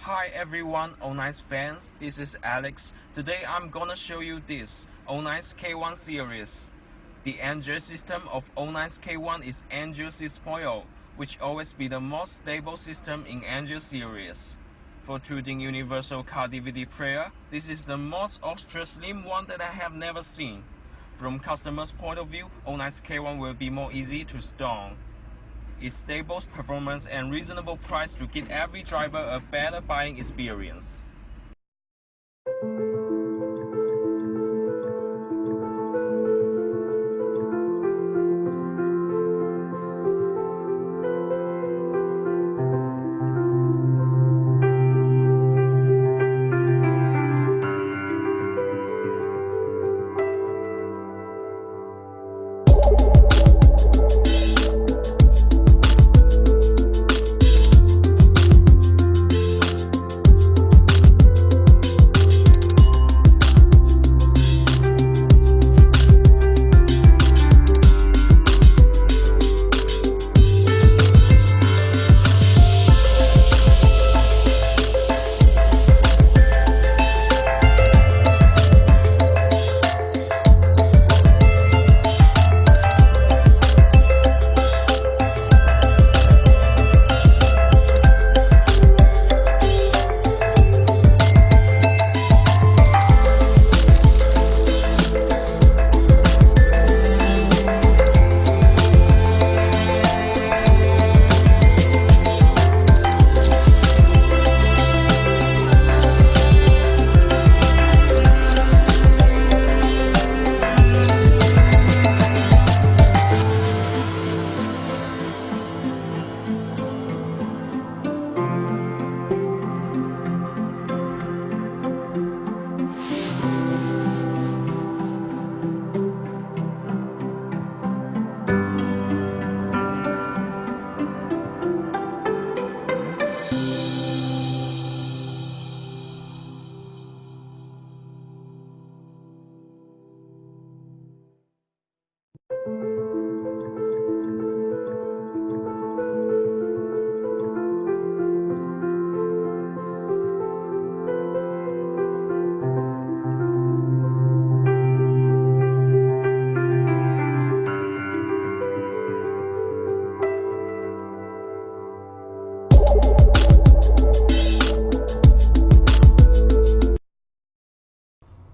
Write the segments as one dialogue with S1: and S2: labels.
S1: Hi everyone, Ownice fans, this is Alex. Today I'm gonna show you this Ownice K1 series. The engine system of Ownice K1 is Engine 6.0, which always be the most stable system in Engine series. For choosing universal car DVD player, this is the most ultra slim one that I have never seen. From customer's point of view, Ownice K1 will be more easy to store. Its stable performance and reasonable price to give every driver a better buying experience.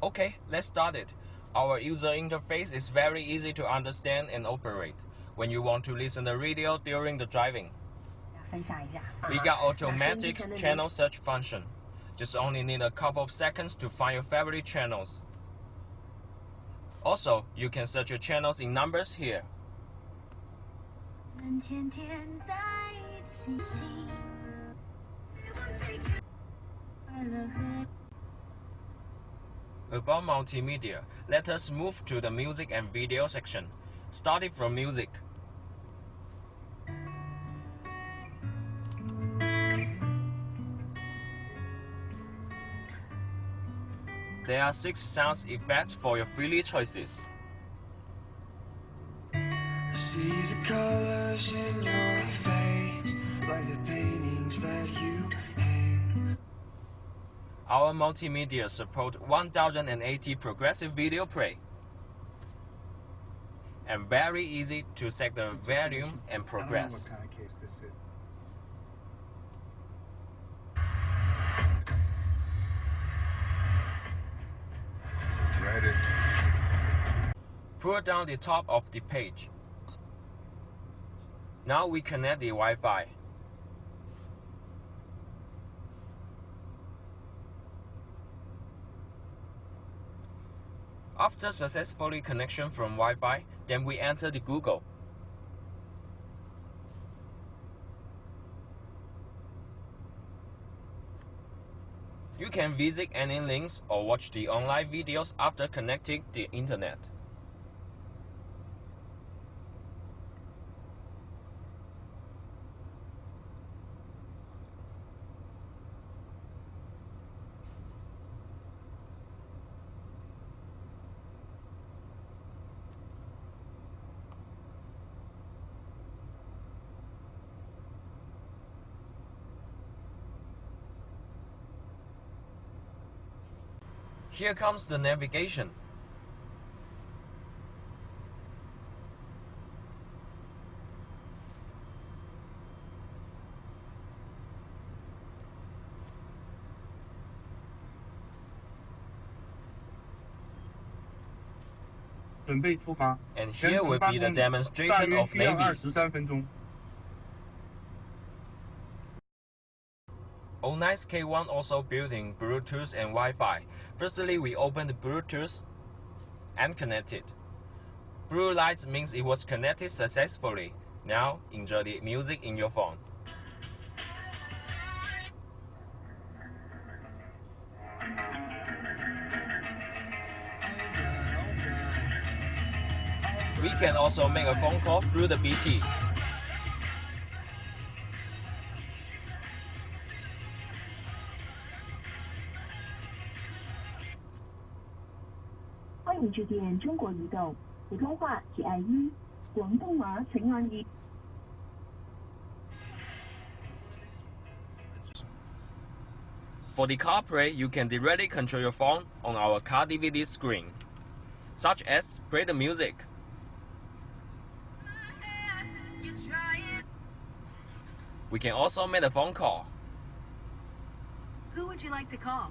S1: Okay, let's start it. Our user interface is very easy to understand and operate when you want to listen to radio during the driving. We got automatic channel search function. Just only need a couple of seconds to find your favorite channels. Also, you can search your channels in numbers here. About multimedia, let us move to the music and video section. Starting from music. There are 6 sound effects for your freely choices.
S2: See the colors in your face, like the paintings that you hang.
S1: Our multimedia support 1080 progressive video play. And very easy to set the volume and progress.
S3: I don't know what kind of case this is.
S2: Reddit.
S1: Pull down the top of the page. Now we connect the Wi-Fi. After successfully connection from Wi-Fi, then we enter the Google. You can visit any links or watch the online videos after connecting the internet. Here comes the navigation. And here will be the demonstration of Navy. Ownice K1 also built-in Bluetooth and Wi-Fi. Firstly, we open the Bluetooth and connect it. Blue light means it was connected successfully. Now, enjoy the music in your phone. We can also make a phone call through the BT. For the CarPlay, you can directly control your phone on our car DVD screen, such as play the music. We can also make a phone call.
S3: Who would you like to call?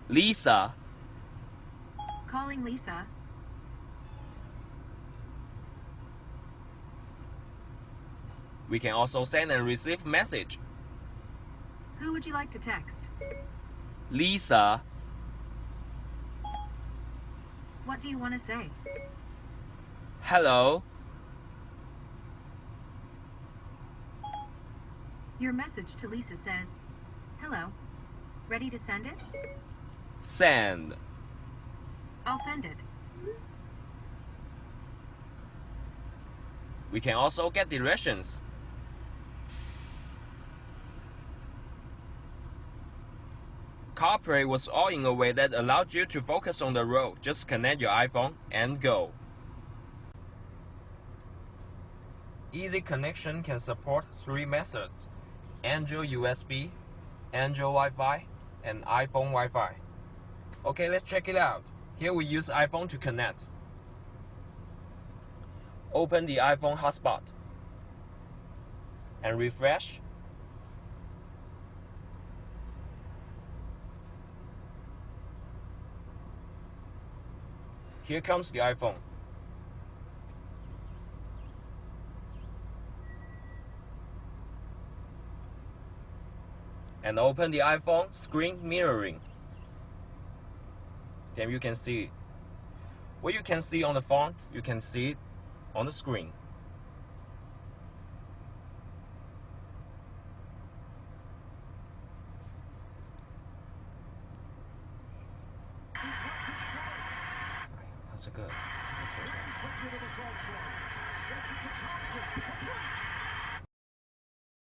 S1: Lisa.
S3: Calling Lisa.
S1: We can also send and receive message.
S3: Who would you like to text?
S1: Lisa.
S3: What do you want to say?
S1: Hello.
S3: Your message to Lisa says, "Hello. Ready to send it?"
S1: Send.
S3: I'll send it.
S1: We can also get directions. CarPlay was all in a way that allowed you to focus on the road. Just connect your iPhone and go. Easy connection can support 3 methods: Android USB, Android Wi-Fi, and iPhone Wi-Fi. Okay, let's check it out. Here we use iPhone to connect. Open the iPhone hotspot and refresh. Here comes the iPhone. And open the iPhone screen mirroring. Then you can see what you can see on the phone, you can see it on the screen.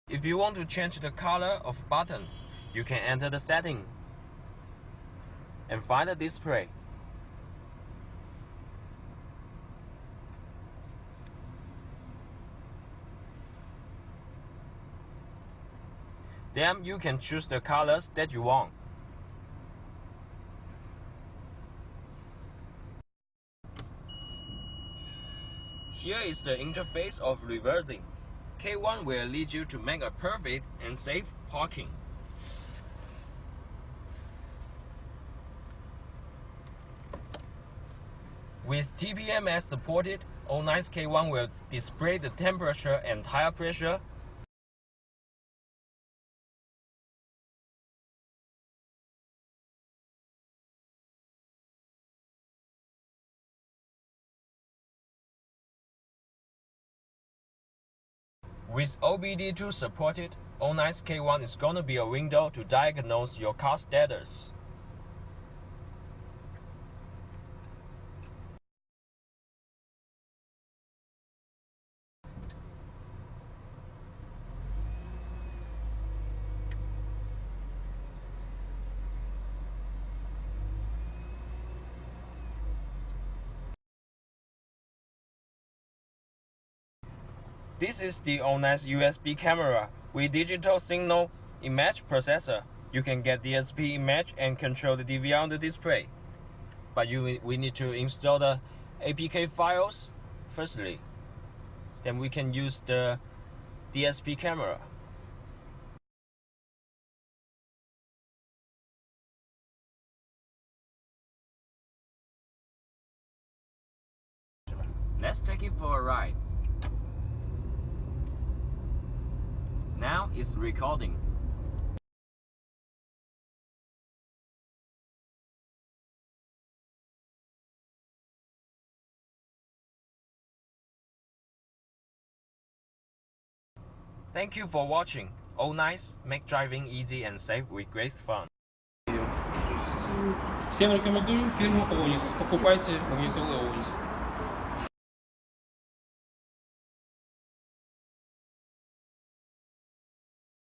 S1: If you want to change the color of buttons, you can enter the setting and find the display. Then you can choose the colors that you want. Here is the interface of reversing. K1 will lead you to make a perfect and safe parking. With TPMS supported, Ownice K1 will display the temperature and tire pressure. With OBD2 supported, Ownice K1 is gonna be a window to diagnose your car status. This is the Ownice USB camera with digital signal image processor. You can get DSP image and control the DVR on the display. but we need to install the APK files firstly. Then we can use the DSP camera. Let's take it for a ride. Now it's recording. Thank you for watching. Ownice, make driving easy and safe with great fun.
S4: Всем рекомендую фирму Ownice. Покупайте магнитолы Ownice.